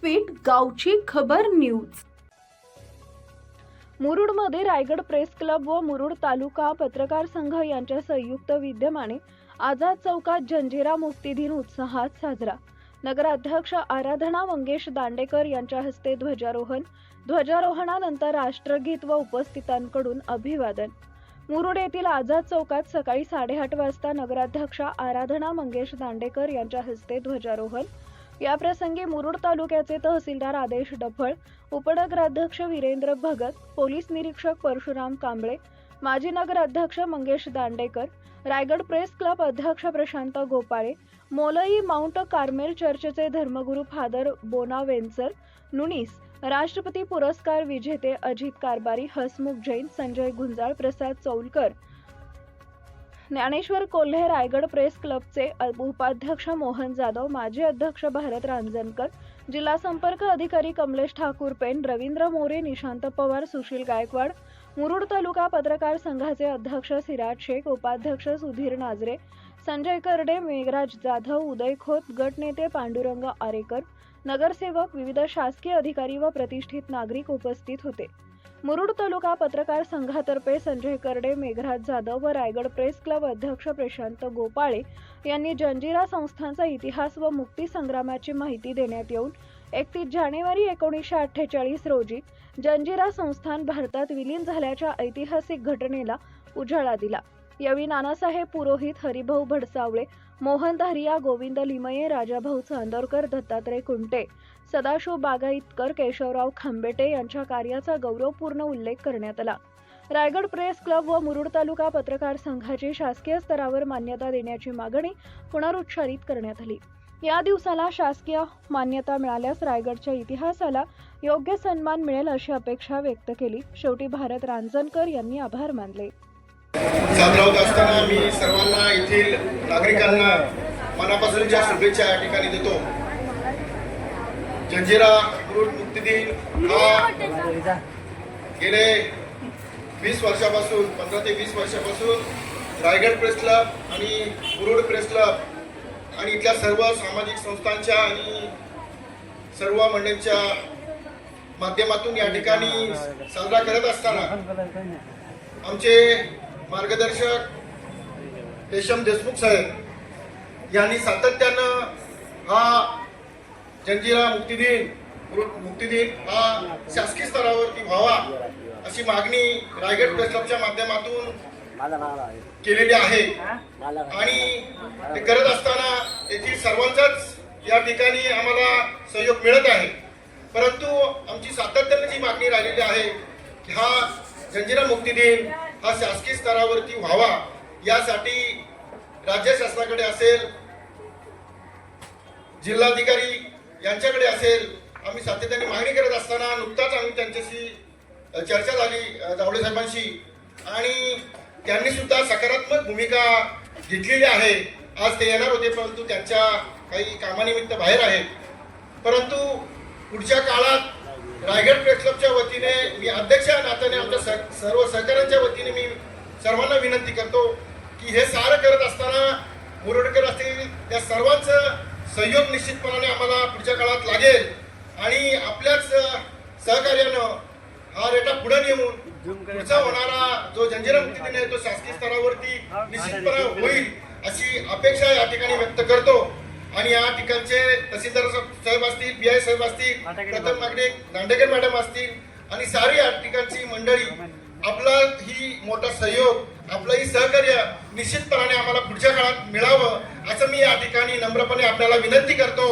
व्यासपीठ गावची खबर न्यूज। मुरुडमध्ये रायगड प्रेस क्लब व मुरुड तालुका पत्रकार संघ यांच्या संयुक्त विद्यमाने आझाद चौकात जंजिरा मुक्ती दिन उत्साहात साजरा। नगराध्यक्ष आराधना मंगेश दांडेकर यांच्या हस्ते ध्वजारोहणानंतर राष्ट्रगीत व उपस्थितांकडून अभिवादन। मुरुड येथील आझाद चौकात सकाळी 8:30 वाजता नगराध्यक्ष आराधना मंगेश दांडेकर यांच्या हस्ते ध्वजारोहण। या प्रसंगी मुरुड तालुक्याचे तहसीलदार आदेश डफळ, उपनगराध्यक्ष वीरेंद्र भगत, पोलीस निरीक्षक परशुराम कांबळे, माजी नगराध्यक्ष मंगेश दांडेकर, रायगड प्रेस क्लब अध्यक्ष प्रशांत गोपाळे, मोलई माउंट कार्मेल चर्चचे धर्मगुरू फादर बोनावेन्सर नुनीस, राष्ट्रपती पुरस्कार विजेते अजित कारभारी, हसमुख जैन, संजय गुंजाळ, प्रसाद चौलकर, ज्ञानेश्वर कोल्हे, रायगड प्रेस क्लबचे उपाध्यक्ष मोहन जाधव, माजी अध्यक्ष भारत रांजणकर, जिल्हा संपर्क अधिकारी कमलेश ठाकूर पेन, रवींद्र मोरे, निशांत पवार, सुशील गायकवाड, मुरुड तालुका पत्रकार संघाचे अध्यक्ष सिराज शेख, उपाध्यक्ष सुधीर नाजरे, संजय करडे, मेघराज जाधव, उदय खोत, गटनेते पांडुरंग आरेकर, नगरसेवक, विविध शासकीय अधिकारी व प्रतिष्ठित नागरिक उपस्थित होते। मुरुड तालुका पत्रकार संघातर्फे संजय करडे, मेघराज जाधव व रायगड प्रेस क्लब अध्यक्ष प्रशांत गोपाळे यांनी जंजिरा संस्थांचा इतिहास व मुक्ती संग्रामाची माहिती देण्यात येऊन 31 जानेवारी 1948 रोजी जंजिरा संस्थान भारतात विलीन झाल्याच्या ऐतिहासिक घटनेला उजाळा दिला। यावेळी नानासाहेब पुरोहित, हरिभाऊ भडसावळे, मोहन धारिया, गोविंद लिमये, राजाभाऊ चांदोरकर, दत्तात्रय कुंटे, सदाशिव बागाईतकर, केशवराव खांबेटे यांच्या कार्याचा गौरवपूर्ण उल्लेख करण्यात आला। रायगड प्रेस क्लब व मुरुड तालुका पत्रकार संघाची शासकीय स्तरावर मान्यता देण्याची मागणी पुनरुच्चारित करण्यात आली। या दिवसाला शासकीय मान्यता मिळाल्यास रायगडच्या इतिहासाला योग्य सन्मान मिळेल अशी अपेक्षा व्यक्त केली। शेवटी भारत रांजणकर यांनी आभार मानले। साजरा होत असताना मी सर्वांना येथील नागरिकांना मनापासूनच्या शुभेच्छा या ठिकाणी देतो। जंजिरा मुरुड मुक्ती दिन हा गेले 20 वर्षापासून 15 ते 20 वर्षापासून रायगड प्रेस क्लब आणि मुरुड प्रेस क्लब आणि इथल्या सर्व सामाजिक संस्थांच्या आणि सर्व मंडळींच्या माध्यमातून या ठिकाणी साजरा करत असताना आमचे मार्गदर्शक रेशम देशमुख साहेब यांनी सातत्यानं हा जंजिरा मुक्ती दिन हा शासकीय स्तरावरती व्हावा अशी मागणी रायगड प्रेस क्लबच्या माध्यमातून केलेली आहे आणि ते करत असताना येथील सर्वांचाच या ठिकाणी आम्हाला सहयोग मिळत आहे। परंतु आमची सातत्याने जी मागणी राहिलेली आहे की हा जंजिरा मुक्ती दिन हा शासकीय स्तरावरती व्हावा यासाठी राज्य शासनाकडे असेल, जिल्हाधिकारी यांच्याकडे असेल, आम्ही सातत्याने मागणी करत असताना नुकताच आम्ही त्यांच्याशी चर्चा झाली जावळे साहेबांशी आणि त्यांनी सुद्धा सकारात्मक भूमिका घेतलेली आहे। आज ते येणार होते परंतु त्यांच्या काही कामानिमित्त बाहेर आहेत। परंतु पुढच्या काळात रायगड प्रेस क्लबच्या वतीने मी अध्यक्ष या नात्याने आमच्या सर्व सहकाऱ्यांच्या वतीने मी सर्वांना विनंती करतो की हे सारं करत असताना मुरुडकर असतील त्या सर्वांचं सहयोग निश्चितपणाने आम्हाला पुढच्या काळात लागेल आणि आपल्याच सहकार्यानं हा रेटा पुढे नेऊन पुढचा होणारा जो जंजिरा मुक्ती दिन आहे तो शासकीय स्तरावरती निश्चितपणे होईल अशी अपेक्षा या ठिकाणी व्यक्त करतो। आणि या ठिकाणचे तहसीलदार साहेब असतील, पी आय साहेब असतील, प्रथम नागरिक दांडेकर मॅडम असतील आणि सारी या ठिकाणची मंडळी आपला ही मोठा सहयोग, आपलं ही सहकार्य निश्चितपणाने आम्हाला पुढच्या काळात मिळावं असं मी या ठिकाणी नम्रपणे आपल्याला विनंती करतो।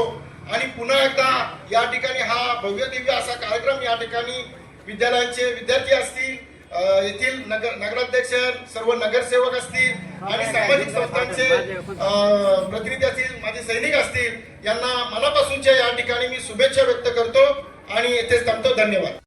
आणि पुन्हा एकदा या ठिकाणी हा भव्य दिव्य असा कार्यक्रम या ठिकाणी विद्यालयांचे विद्यार्थी असतील, येथील नगराध्यक्ष, सर्व नगरसेवक असतील आणि सामाजिक संस्थांचे प्रतिनिधी असतील, माझे सैनिक असतील, यांना मनापासूनच्या या ठिकाणी मी शुभेच्छा व्यक्त करतो आणि येथेच थांबतो। धन्यवाद।